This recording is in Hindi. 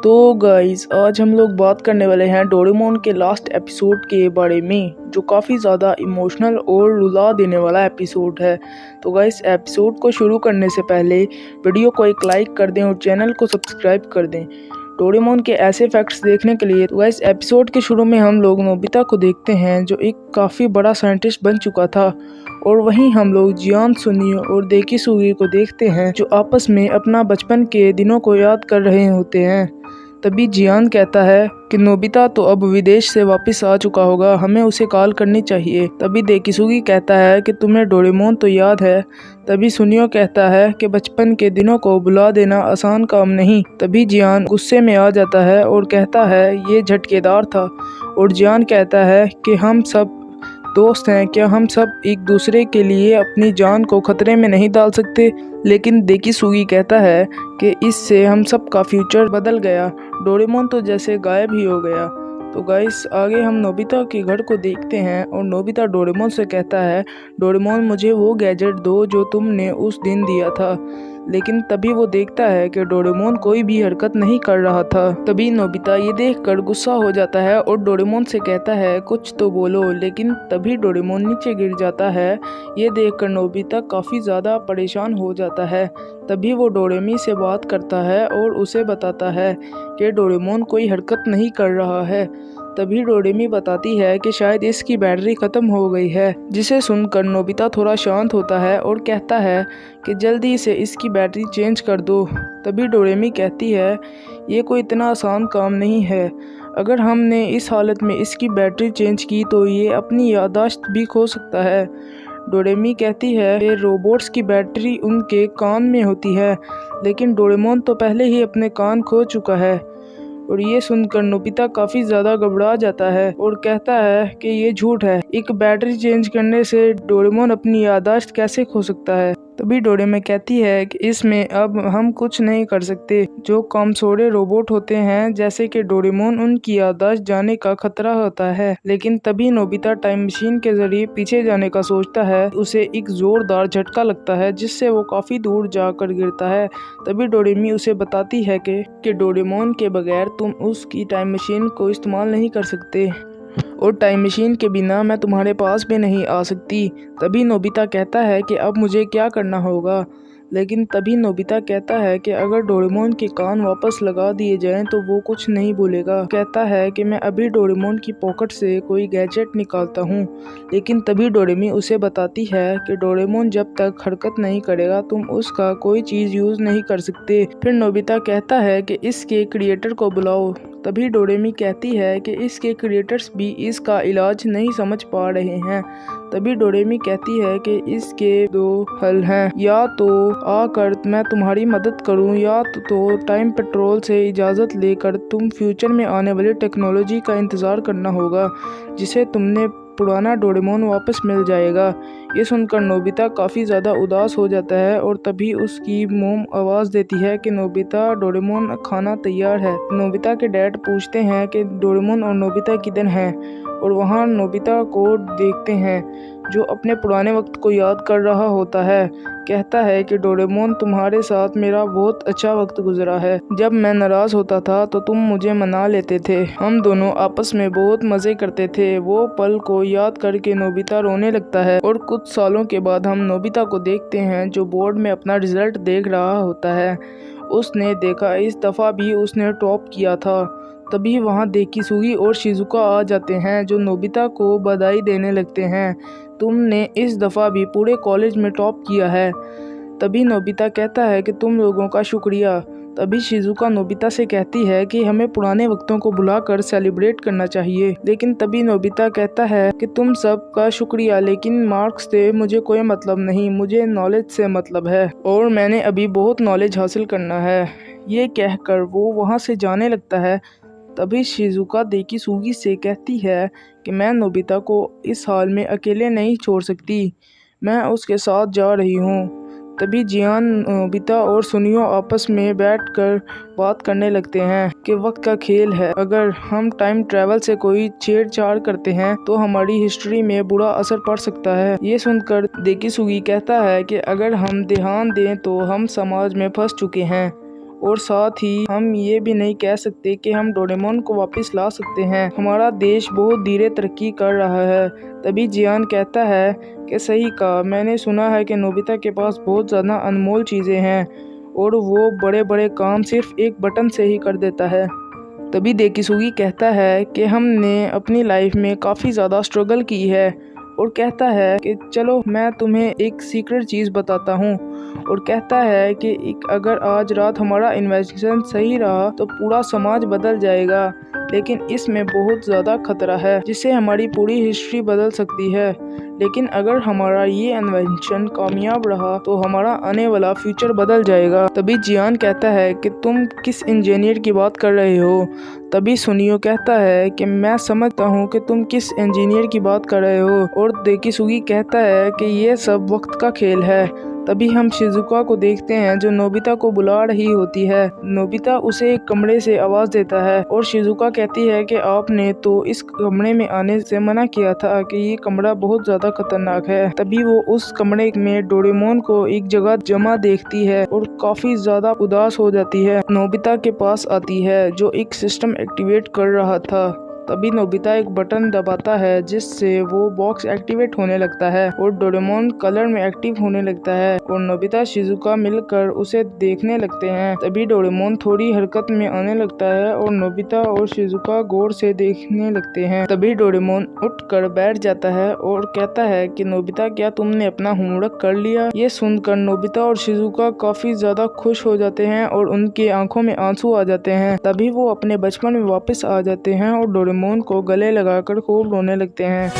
तो गाइस आज हम लोग बात करने वाले हैं डोरेमोन के लास्ट एपिसोड के बारे में, जो काफ़ी ज़्यादा इमोशनल और रुला देने वाला एपिसोड है। तो गाइस एपिसोड को शुरू करने से पहले वीडियो को एक लाइक कर दें और चैनल को सब्सक्राइब कर दें डोरेमोन के ऐसे फैक्ट्स देखने के लिए। तो गाइस एपिसोड के शुरू में हम लोग नोबिता को देखते हैं, जो एक काफ़ी बड़ा साइंटिस्ट बन चुका था, और वहीं हम लोग जियान, सुनियो और देखिसुगी को देखते हैं, जो आपस में अपना बचपन के दिनों को याद कर रहे होते हैं। तभी जियान कहता है कि नोबिता तो अब विदेश से वापस आ चुका होगा, हमें उसे कॉल करनी चाहिए। तभी देखिसुगी कहता है कि तुम्हें डोरेमोन तो याद है। तभी सुनियो कहता है कि बचपन के दिनों को भुला देना आसान काम नहीं। तभी जियान गुस्से में आ जाता है और कहता है ये झटकेदार था। और जियान कहता है कि हम सब दोस्त हैं, क्या हम सब एक दूसरे के लिए अपनी जान को खतरे में नहीं डाल सकते। लेकिन देखिसुगी कहता है कि इससे हम सब का फ्यूचर बदल गया, डोरेमोन तो जैसे गायब ही हो गया। तो गाइस आगे हम नोबिता के घर को देखते हैं और नोबिता डोरेमोन से कहता है, डोरेमोन मुझे वो गैजेट दो जो तुमने उस दिन दिया था। लेकिन तभी वो देखता है कि डोरेमोन कोई भी हरकत नहीं कर रहा था। तभी नोबिता ये देखकर गुस्सा हो जाता है और डोरेमोन से कहता है कुछ तो बोलो। लेकिन तभी डोरेमोन नीचे गिर जाता है। ये देखकर नोबिता काफ़ी ज़्यादा परेशान हो जाता है। तभी वो डोरेमी से बात करता है और उसे बताता है कि डोरेमोन कोई हरकत नहीं कर रहा है। तभी डोरेमी बताती है कि शायद इसकी बैटरी ख़त्म हो गई है, जिसे सुनकर नोबिता थोड़ा शांत होता है और कहता है कि जल्दी से इसकी बैटरी चेंज कर दो। तभी डोरेमी कहती है ये कोई इतना आसान काम नहीं है, अगर हमने इस हालत में इसकी बैटरी चेंज की तो ये अपनी याददाश्त भी खो सकता है। डोरेमी कहती है कि रोबोट्स की बैटरी उनके कान में होती है, लेकिन डोरेमोन तो पहले ही अपने कान खो चुका है। और ये सुनकर नोबिता काफ़ी ज़्यादा घबरा जाता है और कहता है कि ये झूठ है, एक बैटरी चेंज करने से डोरेमोन अपनी याददाश्त कैसे खो सकता है। तभी डोरेमी कहती है कि इसमें अब हम कुछ नहीं कर सकते, जो कमजोर रोबोट होते हैं जैसे कि डोरेमोन, उनकी याददाश्त जाने का खतरा होता है। लेकिन तभी नोबिता टाइम मशीन के जरिए पीछे जाने का सोचता है, उसे एक जोरदार झटका लगता है जिससे वो काफ़ी दूर जाकर गिरता है। तभी डोरेमी उसे बताती है कि डोरेमोन के बगैर तुम उसकी टाइम मशीन को इस्तेमाल नहीं कर सकते, और टाइम मशीन के बिना मैं तुम्हारे पास भी नहीं आ सकती। तभी नोबिता कहता है कि अब मुझे क्या करना होगा। लेकिन तभी नोबिता कहता है कि अगर डोरेमोन के कान वापस लगा दिए जाएं तो वो कुछ नहीं बोलेगा। कहता है कि मैं अभी डोरेमोन की पॉकेट से कोई गैजेट निकालता हूँ। लेकिन तभी डोरेमी उसे बताती है कि डोरेमोन जब तक हरकत नहीं करेगा तुम उसका कोई चीज़ यूज़ नहीं कर सकते। फिर नोबिता कहता है कि इसके क्रिएटर को बुलाओ। तभी डोरेमी कहती है कि इसके क्रिएटर्स भी इसका इलाज नहीं समझ पा रहे हैं। तभी डोरेमी कहती है कि इसके दो हल हैं, या तो आकर मैं तुम्हारी मदद करूं, या तो टाइम पेट्रोल से इजाज़त लेकर तुम फ्यूचर में आने वाली टेक्नोलॉजी का इंतज़ार करना होगा, जिसे तुमने पुराना डोरेमोन वापस मिल जाएगा। ये सुनकर नोबिता काफ़ी ज़्यादा उदास हो जाता है और तभी उसकी मोम आवाज़ देती है कि नोबिता, डोरेमोन खाना तैयार है। नोबिता के डैड पूछते हैं कि डोरेमोन और नोबिता किधर हैं, और वहाँ नोबिता को देखते हैं जो अपने पुराने वक्त को याद कर रहा होता है। कहता है कि डोरेमोन, तुम्हारे साथ मेरा बहुत अच्छा वक्त गुजरा है। जब मैं नाराज़ होता था तो तुम मुझे मना लेते थे, हम दोनों आपस में बहुत मज़े करते थे। वो पल को याद करके नोबिता रोने लगता है। और कुछ सालों के बाद हम नोबिता को देखते हैं जो बोर्ड में अपना रिजल्ट देख रहा होता है। उसने देखा इस दफ़ा भी उसने टॉप किया था। तभी वहाँ देखिसुगी और शिजुका आ जाते हैं, जो नोबिता को बधाई देने लगते हैं, तुमने इस दफ़ा भी पूरे कॉलेज में टॉप किया है। तभी नोबिता कहता है कि तुम लोगों का शुक्रिया। तभी शिजुका नोबिता से कहती है कि हमें पुराने वक्तों को भुलाकर सेलिब्रेट करना चाहिए। लेकिन तभी नोबिता कहता है कि तुम सब का शुक्रिया, लेकिन मार्क्स से मुझे कोई मतलब नहीं, मुझे नॉलेज से मतलब है, और मैंने अभी बहुत नॉलेज हासिल करना है। ये कहकर वो वहाँ से जाने लगता है। तभी शिजुका देखिसुगी से कहती है कि मैं नोबिता को इस हाल में अकेले नहीं छोड़ सकती, मैं उसके साथ जा रही हूँ। तभी जियान, नोबिता और सुनियो आपस में बैठकर बात करने लगते हैं कि वक्त का खेल है, अगर हम टाइम ट्रैवल से कोई छेड़छाड़ करते हैं तो हमारी हिस्ट्री में बुरा असर पड़ सकता है। ये सुनकर देखिसुगी कहता है कि अगर हम ध्यान दें तो हम समाज में फंस चुके हैं, और साथ ही हम ये भी नहीं कह सकते कि हम डोरेमोन को वापस ला सकते हैं। हमारा देश बहुत धीरे तरक्की कर रहा है। तभी जियान कहता है कि सही कहा, मैंने सुना है कि नोबिता के पास बहुत ज़्यादा अनमोल चीज़ें हैं और वो बड़े बड़े काम सिर्फ एक बटन से ही कर देता है। तभी डेकिसुगी कहता है कि हमने अपनी लाइफ में काफ़ी ज़्यादा स्ट्रगल की है और कहता है कि चलो मैं तुम्हें एक सीक्रेट चीज़ बताता हूँ, और कहता है कि अगर आज रात हमारा इन्वेस्टिगेशन सही रहा तो पूरा समाज बदल जाएगा, लेकिन इसमें बहुत ज़्यादा खतरा है जिससे हमारी पूरी हिस्ट्री बदल सकती है। लेकिन अगर हमारा ये इन्वेंशन कामयाब रहा तो हमारा आने वाला फ्यूचर बदल जाएगा। तभी जियान कहता है कि तुम किस इंजीनियर की बात कर रहे हो। तभी सुनियो कहता है कि मैं समझता हूँ कि तुम किस इंजीनियर की बात कर रहे हो, और डेकिसुगी कहता है कि ये सब वक्त का खेल है। तभी हम शिजुका को देखते हैं जो नोबिता को बुला रही होती है। नोबिता उसे एक कमरे से आवाज़ देता है और शिजुका कहती है कि आपने तो इस कमरे में आने से मना किया था कि ये कमरा बहुत ज़्यादा खतरनाक है। तभी वो उस कमरे में डोरेमोन को एक जगह जमा देखती है और काफ़ी ज़्यादा उदास हो जाती है। नोबिता के पास आती है जो एक सिस्टम एक्टिवेट कर रहा था। तभी नोबिता एक बटन दबाता है जिससे वो बॉक्स एक्टिवेट होने लगता है और डोरेमोन कलर में एक्टिव होने लगता है और नोबिता शिजुका मिलकर उसे देखने लगते हैं। तभी डोरेमोन थोड़ी हरकत में आने लगता है और नोबिता और शिजुका गौर से देखने लगते हैं। तभी डोरेमोन उठकर बैठ जाता है और कहता है कि नोबिता, क्या तुमने अपना होमवर्क कर लिया? ये सुनकर नोबिता और शिजुका काफी ज्यादा खुश हो जाते हैं और उनकी आंखों में आंसू आ जाते हैं। तभी वो अपने बचपन में वापस आ जाते हैं और डोरेमोन को गले लगाकर खूब रोने लगते हैं।